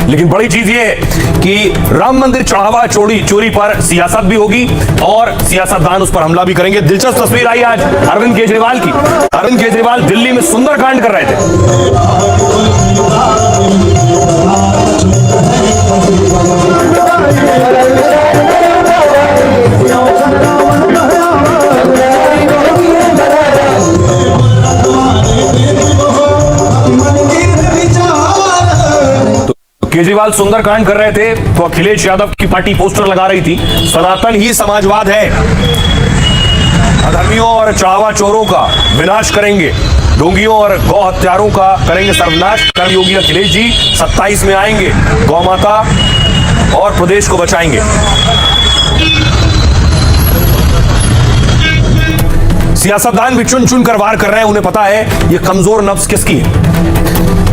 लेकिन बड़ी चीज ये है कि राम मंदिर चढ़ावा चोरी पर सियासत भी होगी और सियासतदान उस पर हमला भी करेंगे। दिलचस्प तस्वीर आई आज अरविंद केजरीवाल की। अरविंद केजरीवाल दिल्ली में सुंदरकांड कर रहे थे। केजरीवाल सुंदरकांड कर रहे थे तो अखिलेश यादव की पार्टी पोस्टर लगा रही थी, सनातन ही समाजवाद है, अधर्मियों और चढ़ावा चोरों का विनाश करेंगे, ढोंगियों और गौ हत्यारों का करेंगे सर्वनाश। कर्मयोगी अखिलेश जी 27 में आएंगे, गौ माता और प्रदेश को बचाएंगे। सियासतदान भी चुन चुन कर वार कर रहे हैं, उन्हें पता है ये कमजोर नफ्स किसकी है।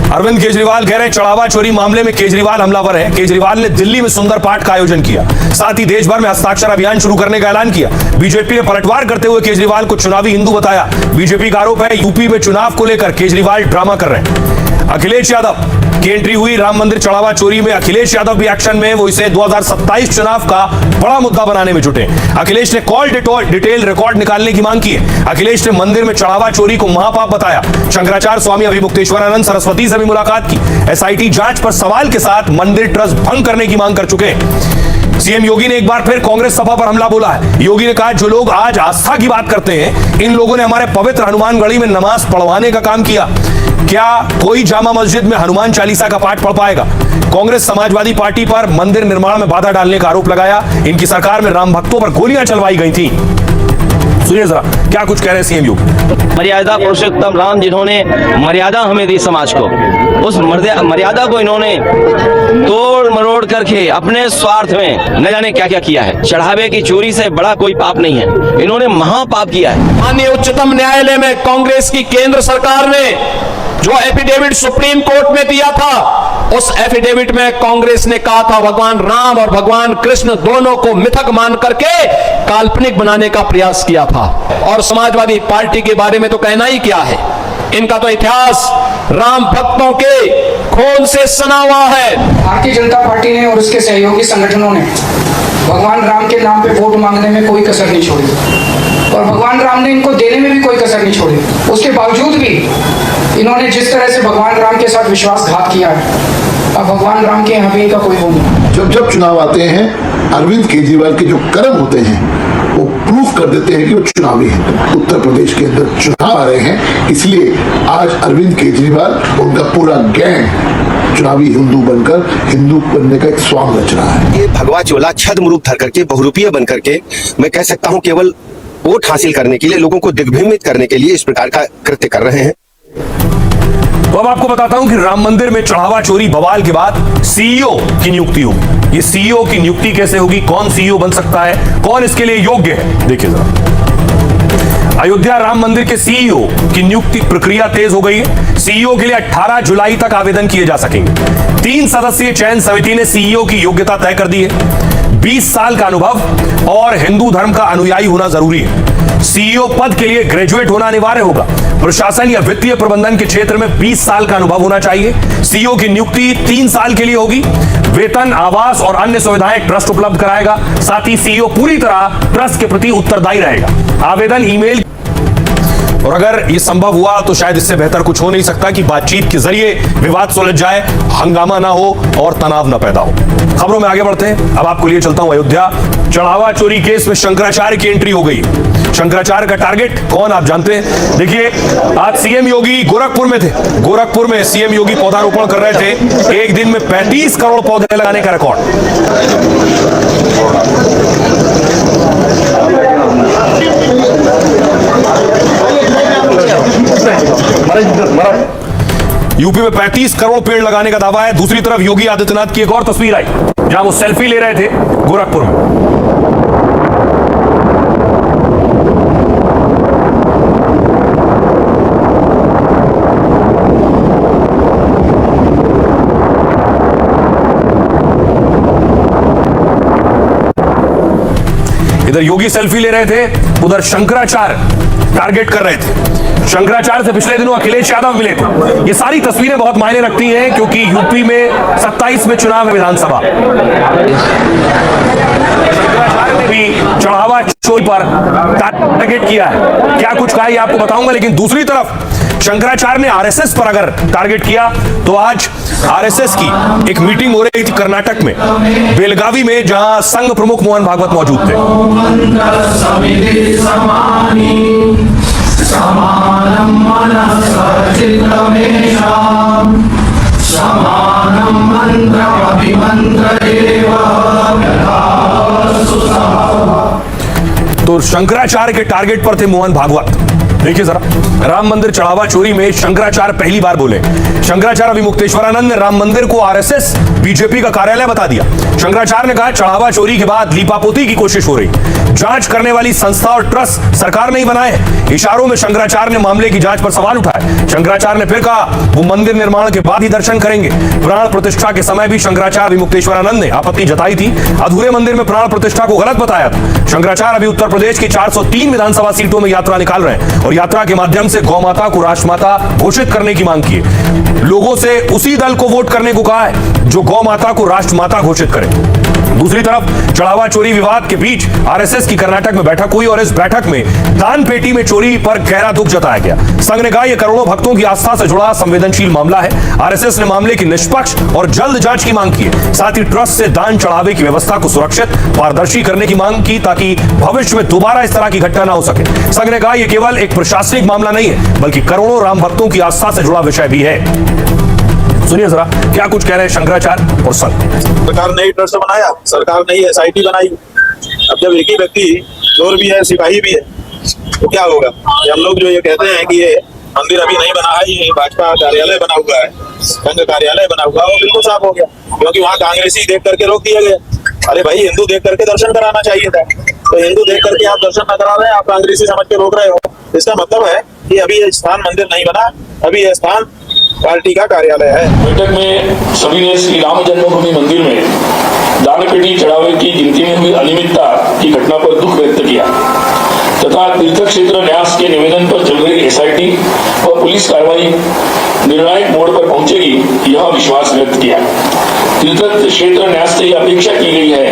अरविंद केजरीवाल कह रहे हैं चढ़ावा चोरी मामले में केजरीवाल हमलावर है। केजरीवाल ने दिल्ली में सुंदर पाठ का आयोजन किया, साथ ही देश भर में हस्ताक्षर अभियान शुरू करने का ऐलान किया। बीजेपी ने पलटवार करते हुए केजरीवाल को चुनावी हिंदू बताया। बीजेपी का आरोप है यूपी में चुनाव को लेकर केजरीवाल ड्रामा कर रहे हैं। अखिलेश यादव की एंट्री हुई राम मंदिर चढ़ावा चोरी में। अखिलेश यादव भी एक्शन में, वो इसे 2027 चुनाव का बड़ा मुद्दा बनाने में जुटे। अखिलेश ने कॉल डिटेल रिकॉर्ड निकालने की मांग की है। अखिलेश ने मंदिर में चढ़ावा चोरी को महापाप बताया। शंकराचार्य स्वामी अभिमुक्तेश्वरानंद सरस्वती से भी मुलाकात की। एसआईटी जांच पर सवाल के साथ मंदिर ट्रस्ट भंग करने की मांग कर चुके हैं। सीएम योगी ने एक बार फिर कांग्रेस सभा पर हमला बोला है। योगी ने कहा जो लोग आज आस्था की बात करते हैं, इन लोगों ने हमारे पवित्र हनुमानगढ़ी में नमाज पढ़वाने का काम किया। क्या कोई जामा मस्जिद में हनुमान चालीसा का पाठ पढ़ पाएगा? कांग्रेस समाजवादी पार्टी पर मंदिर निर्माण में बाधा डालने का आरोप लगाया। इनकी सरकार में राम भक्तों पर गोलियां चलवाई गई थी। सुनिए जरा क्या कुछ कह रहे हैं सीएम योगी। मर्यादा पुरुषोत्तम राम जिन्होंने मर्यादा हमें दी समाज को, उस मर्यादा को इन्होंने तोड़ मरोड़ करके अपने स्वार्थ में न जाने क्या क्या किया है। चढ़ावे की चोरी से बड़ा कोई पाप नहीं है, इन्होंने महापाप किया है। माननीय उच्चतम न्यायालय में कांग्रेस की केंद्र सरकार ने जो एफिडेविट सुप्रीम कोर्ट में दिया था, उस एफिडेविट में कांग्रेस ने कहा था भगवान राम और भगवान कृष्ण दोनों को मिथक मान करके काल्पनिक बनाने का प्रयास किया था। और समाजवादी पार्टी के बारे में तो कहना ही क्या है, इनका तो इतिहास राम भक्तों के खून से सना हुआ है। भारतीय जनता पार्टी ने और उसके सहयोगी संगठनों ने भगवान राम के नाम पे वोट मांगने में कोई कसर नहीं छोड़ी और भगवान राम ने इनको देने में भी कोई कसर नहीं छोड़ी। उसके बावजूद भी इन्होंने जिस तरह से भगवान राम के साथ विश्वासघात किया है, अब भगवान राम के यहाँ भी इनका कोई वो नहीं। जब चुनाव आते हैं, अरविंद केजरीवाल के जो कर्म होते हैं वो प्रूफ कर देते हैं कि वो चुनावी हैं। उत्तर प्रदेश के अंदर चुनाव आ रहे हैं, इसलिए आज अरविंद केजरीवाल उनका पूरा गैंग चुनावी हिंदू बनकर हिंदू बनने का एक स्वांग रच रहा है। ये भगवा चोला छद्म रूप धर करके, बहुरूपीय बन करके, मैं कह सकता हूँ केवल वोट हासिल करने के लिए, लोगों को दिग्भ्रमित करने के लिए इस प्रकार का कृत्य कर रहे हैं। तो अब आपको बताता हूं कि राम मंदिर में चढ़ावा चोरी बवाल के बाद सीईओ की नियुक्ति होगी। ये सीईओ की नियुक्ति कैसे होगी, कौन सीईओ बन सकता है, कौन इसके लिए योग्य है, देखिए जरा। अयोध्या राम मंदिर के सीईओ की नियुक्ति प्रक्रिया तेज हो गई है। सीईओ के लिए 18 जुलाई तक आवेदन किए जा सकेंगे। 3 सदस्यीय चयन समिति ने सीईओ की योग्यता तय कर दी है। 20 साल का अनुभव और हिंदू धर्म का अनुयायी होना जरूरी है। सीईओ पद के लिए ग्रेजुएट होना अनिवार्य होगा। प्रशासन या वित्तीय प्रबंधन के क्षेत्र में 20 साल का अनुभव होना चाहिए। सीईओ की नियुक्ति 3 साल के लिए होगी। वेतन, आवास और अन्य सुविधाएं ट्रस्ट उपलब्ध कराएगा। साथ ही सीईओ पूरी तरह ट्रस्ट के प्रति उत्तरदायी रहेगा। आवेदन ईमेल, और अगर ये संभव हुआ तो शायद इससे बेहतर कुछ हो नहीं सकता कि बातचीत के जरिए विवाद सुलझ जाए, हंगामा ना हो और तनाव ना पैदा हो। खबरों में आगे बढ़ते हैं। अब आपको लिए चलता हूं अयोध्या। चढ़ावा चोरी केस में शंकराचार्य की एंट्री हो गई। शंकराचार्य का टारगेट कौन आप जानते हैं? देखिए, आज सीएम योगी गोरखपुर में थे। गोरखपुर में सीएम योगी पौधारोपण कर रहे थे। एक दिन में 35 करोड़ पौधे लगाने का रिकॉर्ड। यूपी में 35 करोड़ पेड़ लगाने का दावा है। दूसरी तरफ योगी आदित्यनाथ की एक और तस्वीर आई जहां वो सेल्फी ले रहे थे गोरखपुर में। इधर योगी सेल्फी ले रहे थे, उधर शंकराचार्य टारगेट कर रहे थे। शंकराचार्य से पिछले दिनों अखिलेश यादव मिले थे। ये सारी तस्वीरें बहुत मायने रखती हैं क्योंकि यूपी में 27 में चुनाव है विधानसभा। शंकराचार्य ने भी चढ़ावा चोरी पर टारगेट किया है, क्या कुछ कहा ये आपको बताऊंगा। लेकिन दूसरी तरफ शंकराचार्य ने आरएसएस पर अगर टारगेट किया तो आज आरएसएस की एक मीटिंग हो रही थी कर्नाटक में बेलगावी में, जहां संघ प्रमुख मोहन भागवत मौजूद थे। तो शंकराचार्य के टारगेट पर थे मोहन भागवत। देखिए जरा, राम मंदिर चढ़ावा चोरी में शंकराचार्य पहली बार बोले। शंकराचार्य अभिमुक्तेश्वरानंद ने राम मंदिर को आरएसएस बीजेपी का कार्यालय बता दिया। शंकराचार्य ने कहा चढ़ावा चोरी के बाद लीपापोती की कोशिश हो रही, जांच करने वाली संस्था और ट्रस्ट सरकार नहीं बनाए। इशारों में शंकराचार्य ने मामले की जांच पर सवाल उठाए। शंकराचार्य ने फिर कहा वो मंदिर निर्माण के बाद ही दर्शन करेंगे। प्राण प्रतिष्ठा के समय भी शंकराचार्य अभिमुक्तेश्वरानंद ने आपत्ति जताई थी, अधूरे मंदिर में प्राण प्रतिष्ठा को गलत बताया था। शंकराचार्य अभी उत्तर प्रदेश की 403 विधानसभा सीटों में यात्रा निकाल रहे हैं और यात्रा के माध्यम से गौ माता को राष्ट्रमाता घोषित करने की मांग की है। लोगों से उसी दल को वोट करने को कहा है जो गौ माता को राष्ट्रमाता घोषित करे। दूसरी तरफ चढ़ावा चोरी विवाद के बीच आरएसएस की कर्नाटक में बैठक हुई और इस बैठक में दान पेटी में चोरी पर गहरा दुख जताया गया। संघ ने कहा यह करोड़ों भक्तों की आस्था से जुड़ा संवेदनशील मामला है। आरएसएस ने मामले की निष्पक्ष और जल्द जांच की मांग की है। साथ ही ट्रस्ट से दान चढ़ावे की व्यवस्था को सुरक्षित पारदर्शी करने की मांग की ताकि भविष्य में दोबारा इस तरह की घटना न हो सके। संघ ने कहा यह केवल एक प्रशासनिक मामला नहीं है बल्कि करोड़ों राम भक्तों की आस्था से जुड़ा विषय भी है। सुनिए जरा क्या कुछ कह रहे हैं शंकराचार्य और संघ। सरकार ने ट्रस्ट बनाया, सरकार ने एसआईटी बनाई। अब जब एक ही व्यक्ति चोर भी है सिपाही भी है तो क्या होगा। हम लोग जो ये कहते हैं कि ये मंदिर अभी नहीं बना है, ये भाजपा कार्यालय बना हुआ है, संघ कार्यालय बना हुआ है, वो बिल्कुल साफ हो गया क्योंकि वहाँ कांग्रेसी देख करके रोक दिया गया। अरे भाई हिंदू देख करके दर्शन कराना चाहिए था, तो हिंदू देख करके आप दर्शन न करा रहे हैं, आप कांग्रेसी समझ के रोक रहे हो। इसका मतलब है कि अभी ये स्थान मंदिर नहीं बना, अभी यह स्थान पार्टी का कार्यालय है। बैठक में सभी ने श्री राम जन्मभूमि मंदिर में दान पेटी चढ़ावे की गिनती में हुई अनियमितता की घटना पर दुख व्यक्त किया तथा तीर्थ क्षेत्र न्यास के निवेदन पर चल रही एसआईटी और पुलिस कार्रवाई निर्णायक मोड़ पर पहुंचेगी यह विश्वास व्यक्त किया। तीर्थ क्षेत्र न्यास से यह अपेक्षा की गई है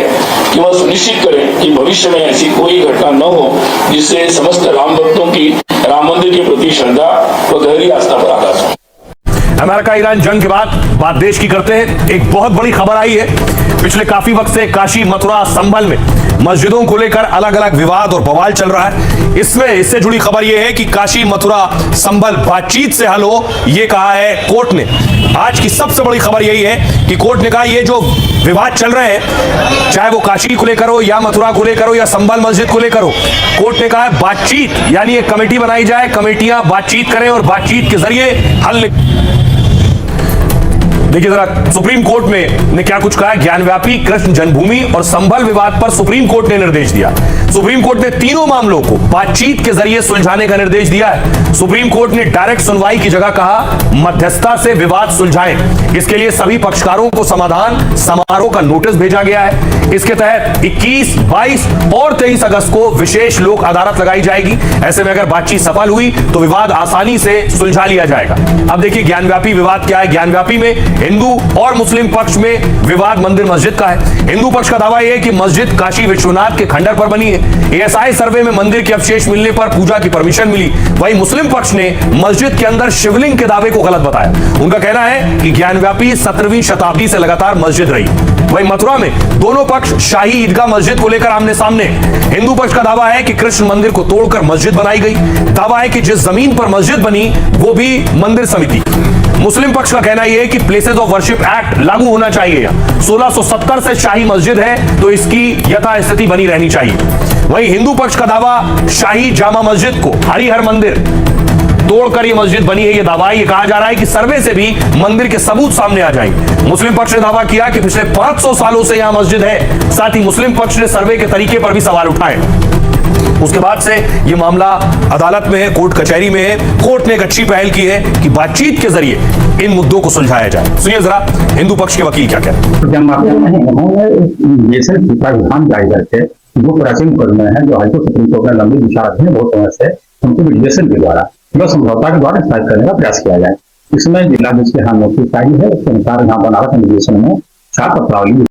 कि वह सुनिश्चित करें कि भविष्य में ऐसी कोई घटना न हो जिससे समस्त राम भक्तों की राम मंदिर के प्रति श्रद्धा व गहरी आस्था पर आघात हो। अमेरिका ईरान जंग के बाद बात देश की करते हैं। एक बहुत बड़ी खबर आई है। पिछले काफी वक्त से काशी, मथुरा, संभल में मस्जिदों को लेकर अलग अलग विवाद और बवाल चल रहा है। इससे जुड़ी खबर यह है कि काशी, मथुरा, संभल बातचीत से हल हो, यह कहा है कोर्ट ने। आज की सबसे बड़ी खबर यही है कि कोर्ट ने कहा ये जो विवाद चल रहे हैं, चाहे वो काशी को लेकर हो या मथुरा को लेकर हो या संभल मस्जिद को लेकर हो, कोर्ट ने कहा है बातचीत, यानी एक कमेटी बनाई जाए, कमेटियां बातचीत करें और बातचीत के जरिए हल। देखिए जरा सुप्रीम कोर्ट ने क्या कुछ कहा है। ज्ञानव्यापी कृष्ण जन्मभूमि और संभल विवाद पर सुप्रीम कोर्ट ने निर्देश दिया। सुप्रीम कोर्ट ने तीनों मामलों को बातचीत के जरिए सुलझाने का निर्देश दिया है। सुप्रीम कोर्ट ने डायरेक्ट सुनवाई की जगह कहा मध्यस्थता से विवाद सुलझाएं। इसके लिए सभी पक्षकारों को समाधान समारोह का नोटिस भेजा गया है। इसके तहत 21, 22 और 23 अगस्त को विशेष लोक अदालत लगाई जाएगी। ऐसे में अगर बातचीत सफल हुई तो विवाद आसानी से सुलझा लिया जाएगा। अब देखिए ज्ञानव्यापी विवाद क्या है। ज्ञानव्यापी में हिंदू और मुस्लिम पक्ष में विवाद मंदिर मस्जिद का है। हिंदू पक्ष का दावा यह है कि मस्जिद काशी विश्वनाथ के खंडर पर बनी है। एएसआई सर्वे में मंदिर के अवशेष मिलने पर पूजा की परमिशन मिली। वहीं मुस्लिम पक्ष ने मस्जिद के अंदर शिवलिंग के दावे को गलत बताया। उनका कहना है कि ज्ञानव्यापी 17वीं शताब्दी से लगातार मस्जिद रही। वहीं मथुरा में दोनों पक्ष शाही ईदगाह मस्जिद को लेकर आमने सामने। हिंदू पक्ष का दावा है कि कृष्ण मंदिर को तोड़कर मस्जिद बनाई गई। दावा है कि जिस जमीन पर मस्जिद बनी वो भी मंदिर समिति। मुस्लिम पक्ष का कहना यह है कि प्लेसेस ऑफ वर्शिप एक्ट लागू होना चाहिए। 1670 से शाही मस्जिद है तो इसकी यथास्थिति बनी रहनी चाहिए। वहीं हिंदू पक्ष का दावा शाही जामा मस्जिद को हरिहर मंदिर तोड़कर ये मस्जिद बनी है। ये दावा ये कहा जा रहा है कि सर्वे से भी मंदिर के सबूत सामने आ जाएंगे। मुस्लिम पक्ष ने दावा किया कि पिछले 500 सालों से यहां मस्जिद है। साथ ही मुस्लिम पक्ष ने सर्वे के तरीके पर भी सवाल उठाए। उसके बाद से ये मामला अदालत में है, कोर्ट कचहरी में है। कोर्ट ने एक अच्छी पहल की है कि बातचीत के जरिए इन मुद्दों को सुलझाया जाए। सुनिए जरा हिंदू पक्ष के वकील क्या कहते हैं। प्रावधान जारी करके जो प्राचीन कॉलोनी है जो हाईकोर्ट सुप्रीम कोर्ट में लंबी विचाराधीन बहुत समय से उनको मेडिएशन के द्वारा जो समझौता के द्वारा स्थापित करने का प्रयास किया जाए। इसमें जिला जिसके यहाँ नोटिस आई है उसके अनुसार यहाँ बनारस अधिवेशन में 4 पत्रावली